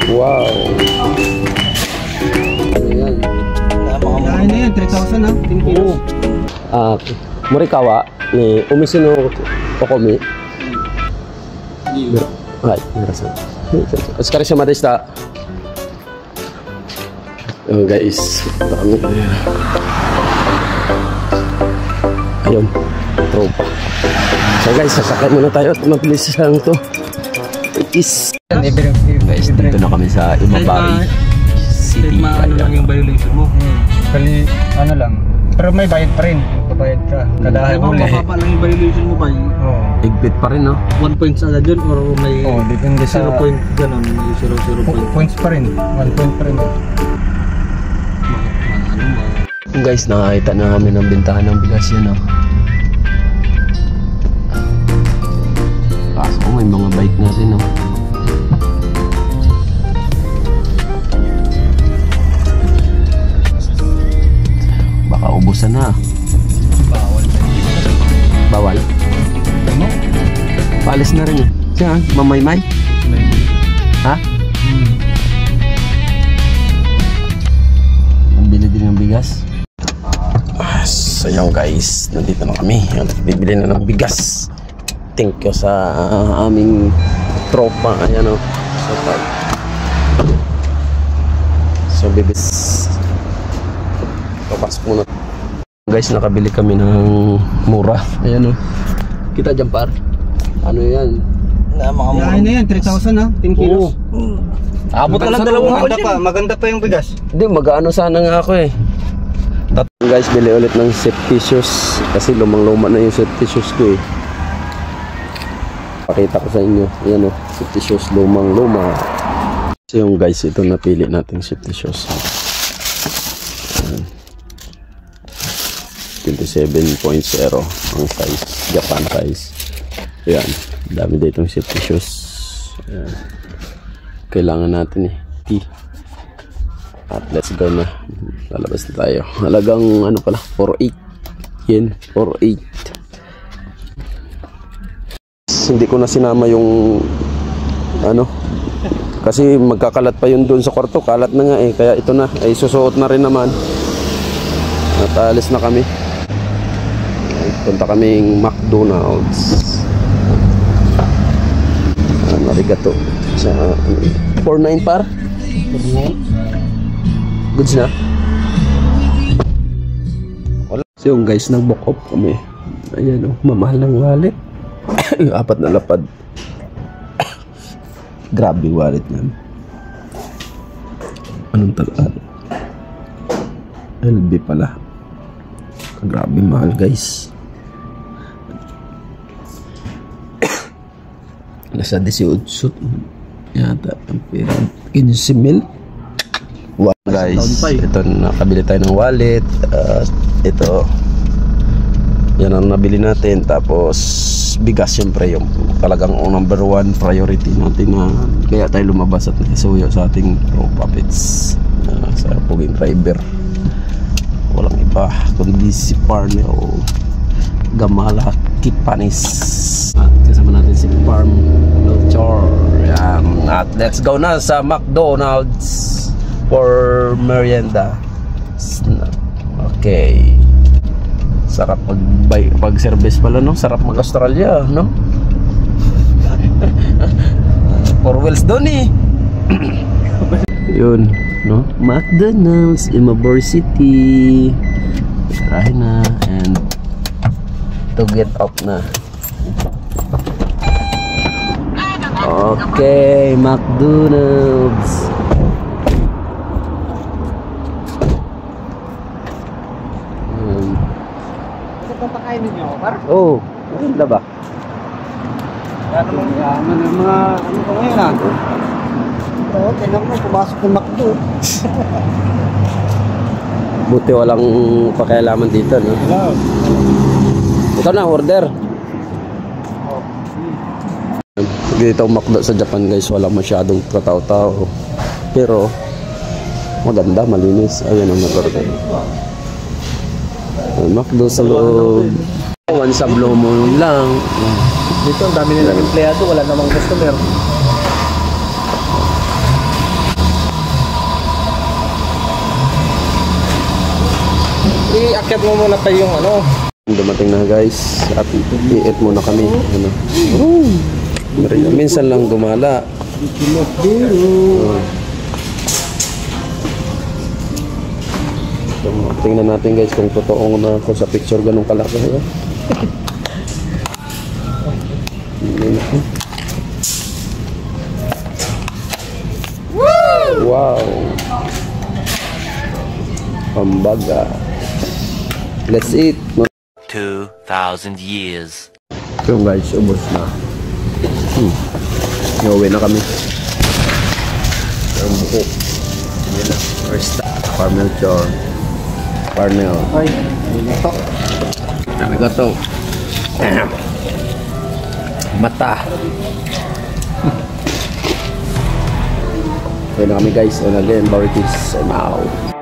Wow. Ano yan? Ano yan? 3,000 ha? 10 kilos. Morikawa ni Umisu no Tokomi.はい、皆さん。お疲れ様でした。Guys, dami. Ayun, tropa. So guys, sasakay muna tayo at mabilis lang to. Guys, dito na kami sa Imabari City. Ano lang yung violation mo? Kali, ano lang. Pero may bayad pa rin. Bayad ka. Kada huli. Mababa lang yung violation mo ba? Higpit pa rin, no? 1 points agad yun or may depende sa 0 point gano'n, may 0 point. Points pa rin. 1 point pa rin. Guys, nakakita na kami ng bintahan ng bigas yan, no? Kaso may mga bike na rin, no? Baka ubusan na. Bawal. Ano? Paalis na rin, siya, mamaymay? Ha? Ang bili din ng bigas. So yun guys, nandito na kami. Bibili na ng bigas. Thank you sa aming tropa. Ayan o. So bibis. Papasok muna. Guys, nakabili kami ng mura. Ayan o. Kita dyan par. Ano yan? Yan na yan, 3,000 ha? 10 kilos. Abot ka lang dalawang maganda pa yung bigas. Hindi, mag-ano sana nga ako eh. Guys, bili ulit ng safety shoes. Kasi lumang-luma na yung safety shoes ko eh. Pakita ko sa inyo. Ayan o, safety shoes, lumang-luma. So yung guys, ito napili natin safety shoes. 27.0 ang size, Japan size. Ayan, dami dito yung safety shoes. Ayan. Kailangan natin eh. At let's go na. Lalabas na tayo. Halagang ano pala, 4.8 yen, 4.8. Hindi ko na sinama yung ano, kasi magkakalat pa yun doon sa kwarto. Kalat na nga eh, kaya ito na ay susuot na rin naman. At alis na kami. Punta kaming McDonald's. Arigato. Sa 4.9 par? Goods na? Wala. So yung guys, nag-book off kami. Ayan o, mamahal ng wallet. 4 na lapad. Grabe wallet namin. Anong talaan? LB pala. Grabe mahal guys. Nasa 18 yata ang pera. 15,000. Wow guys, ito nakabili tayo ng wallet. Ito yan ang nabili natin. Tapos bigas, syempre yung talagang number 1 priority natin na kaya tayo lumabas at nasuyo sa ating profits sa puging driver. Walang iba kundi si Parnell Gamala Kipanis. At kasama natin si Farm Melchor. At let's go na sa McDonald's for merienda. Okay. Sarap pag-service pala, no? Sarap mag-Australia, no? 4 wheels doon eh. Yun, no? McDonald's, Imabari City. Tarahin na and to get up na. Okay, McDonald's. Ito papakain ninyo ako, par? Oh, maganda ba? Ano mga ano ko ngayon ah? Oo, tinan mo, pumasok ng McDo. Buti walang pakialaman dito, no? Hello. Ikaw na, order. Dito McDo sa Japan guys, walang masyadong katao-tao. Pero maganda, malinis. Ayan ang nag-order. McDo sa loob. One sa Blue Moon lang. Dito ang dami nilang empleyado, wala namang customer. iakyat mo muna pa yung ano. Dumating na guys at i-eat muna kami. Ano? Minsan lang gumala. Tingnan natin guys kung totoo na ako sa picture ganun kalaki. Wow. Pambaga. Let's eat. 2,000 years. So guys, ubos na. Nauwi na kami. Ang buko. Yan na. First Parmel chor. Parmel. Ay, ito. Namigoto. Mata. Ayun na kami guys. And again, Barikis. I'm out.